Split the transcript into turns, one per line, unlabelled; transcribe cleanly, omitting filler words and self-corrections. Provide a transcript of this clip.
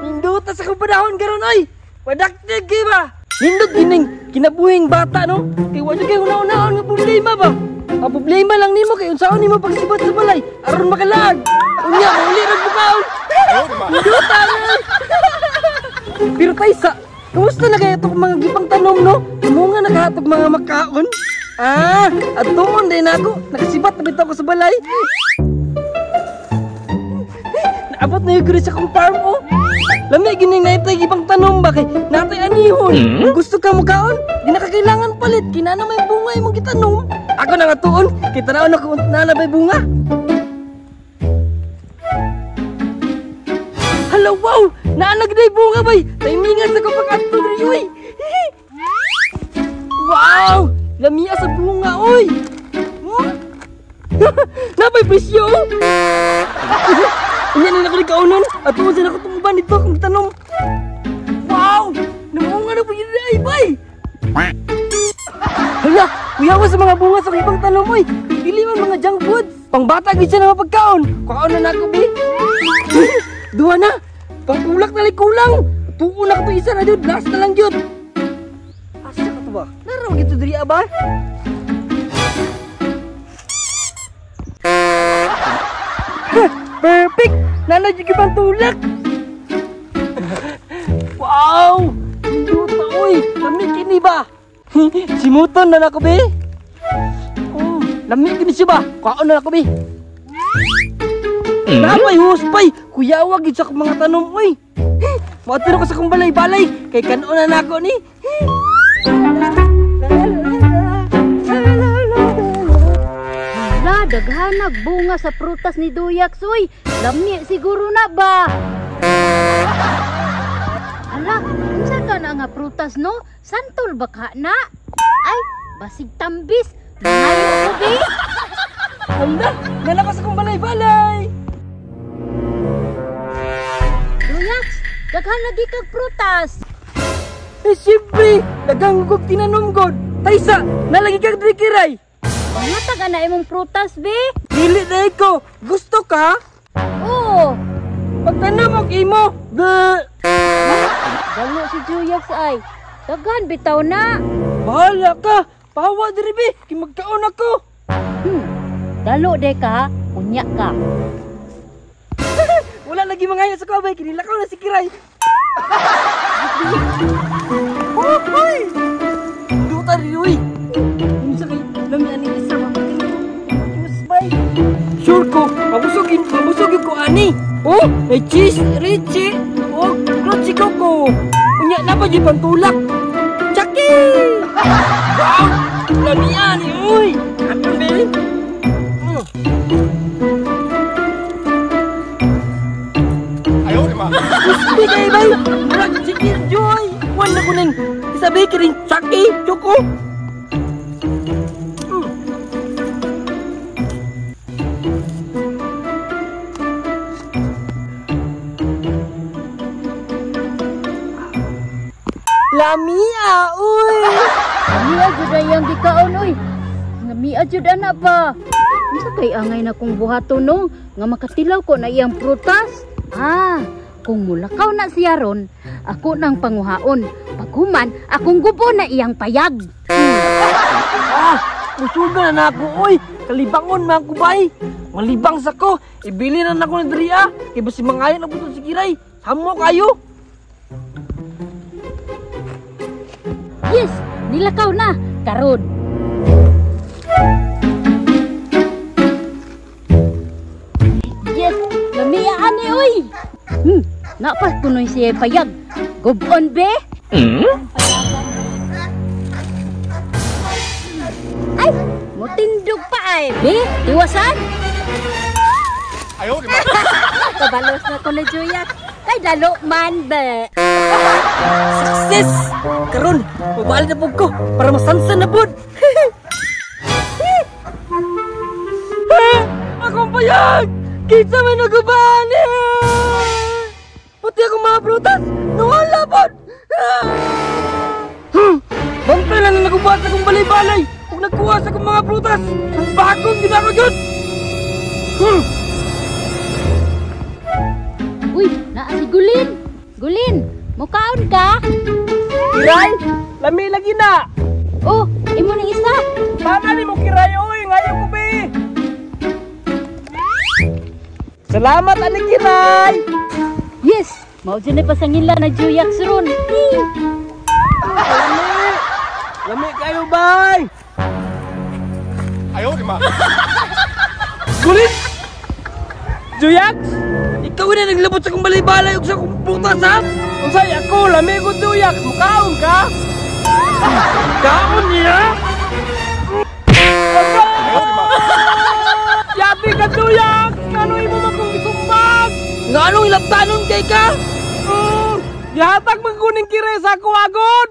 Nindot sa kong panahon karon oy. Padaktig kay ba? Nindot gining kinabuhing bata no. Kay wa jud kay una-unaon nga problema ba? Ang problema lang nimo kay unsaon nimo pagsibat sa balay aron makalag. Unya uli ra bukaon. Nindot ay. Pero Taysa, kumusta na kayo itong mga gipang tanom no? Imo nga nakahatag mga makaon? At tuon din ako. Nakasibat na bitaw ko sa balay. Naabot na yung guri sa kong farm oh. Lami gining naitay gipang tanom ba kay natay anihon. Gusto ka mukaon? Di na kakailangan palit. Kinana may bunga imong gitanom. Ako na nga tuon. Kita na ako na may bunga. Hello, wow! Naanag na yung bunga bay! Timingan sa kapag ato na yun! Wow! Lamia sa bunga, oy! Napay presyo! Yan na nakalikaunan! At tuwan siya nakatungban nito kung tanong! Wow! Namunga na po yun na ay, bay! Hala! Kuyawa sa mga bunga sa ibang tanong, oy! Pili man mga junk foods! Pangbata gid siya na mapagkaon! Kukaon na nako, bi! Duha na! Pangkulak na kulang! Tuon na ka isa na jud! Last na lang jud! Asa ka to ba? Naraw gito diri ba? Perfect! Nana jud ibang tulak! Wow! Luta oy! Lamig kini ba? Simuton na nako be? Lamig kini siya ba? Kukaon na nako be? Napay huspay! Kuyawa gid sa mga tanom oy. Matiro ko sa kong balay-balay kay kanon na nako ni.
Hala, daghanag bunga sa prutas ni Duyax oy. Lami siguro na ba? Hala, unsa ka na nga prutas no? Santol ba ka na? Ay, basig tambis. Mangayo ko be.
Hala, nalakas sa kong balay-balay.
Duyax, daghan lagi kag prutas.
Siyempre, daghang kog tinanom god. Taysa, nalagi kag drikiray.
Mga taga na imong prutas be?
Dili na ko. Gusto ka?
Oo.
Pagtanom og imo.
Dalo si Duyax ay. Daghan bitaw na.
Bahala ka. Pahawa diri be, kay magkaon ako.
Dalo de ka, unya ka.
Wala lagi mangaya sa kabay, kinilakaw na si Kiray. Hoy! Duta rin, uy! Unsa kay lami ani isa mapagkakasbay. Sure ko, mabusugin ko ani. Oh, may cheese, Richie, oh, crunchy coco. Unya na pa di pantulak. Chucky! Wow! Lami ani, uy! Ano ba? Gusto kayo ba? Marag chicken joy! Wan na ko nang isabi ka rin Chucky, Choco! Lamia, uy!
Lamia jud yang gikaon oy. Lamia jud ana ba? Unsa kay angay na kong buhaton no nga makatilaw ko na iyang prutas? Kung mulakaw na siya ron, ako nang panguhaon. Paghuman, akong gubo na iyang payag.
Usuga na ako, oy! Kalibangon mga kubay! Malibang sa ko! Ibili na ako ng Dria! Kaya ba si mangayon na po si Kiray? Samo kayo!
Yes! Nilakaw na! Karon! Yes! Lamia ani, oy! Napas kunoy siya payag. Gubon be? Ay! Mutindog pa ay. Be? Iwasan?
Ayaw, di ba?
Kabalos na ko na Duyax. Kay dalo man be.
Success! Karon, mabali na po ko para masansan na po! Akong payag! Kitsa may nagubani! Pati akong mga prutas! Nawala po! Bantay lang na nagubasa akong balay-balay! Kung nagkuha sa akong mga prutas! Ang bagong ginako yun! Lami lagi na.
Oh, imo ning isa.
Mana ni mo kiray oy, ngayon ko be. Salamat ani kiray.
Yes, mao dyan ay pasangila na Juyax ron.
Lami. Lami kayo bay.
Ayaw, di ma.
Gulit. Juyax, ikaw na naglabot sa kong balay-balay ug sa kong putas ha. Unsay ako lami ko Juyax, mukaon ka? Kaon niya? Yati ka Juyax, ngano imo man kong isumbag? Ngano ilaptanon kay ka? Yahatag magkuning kire sa ako agod.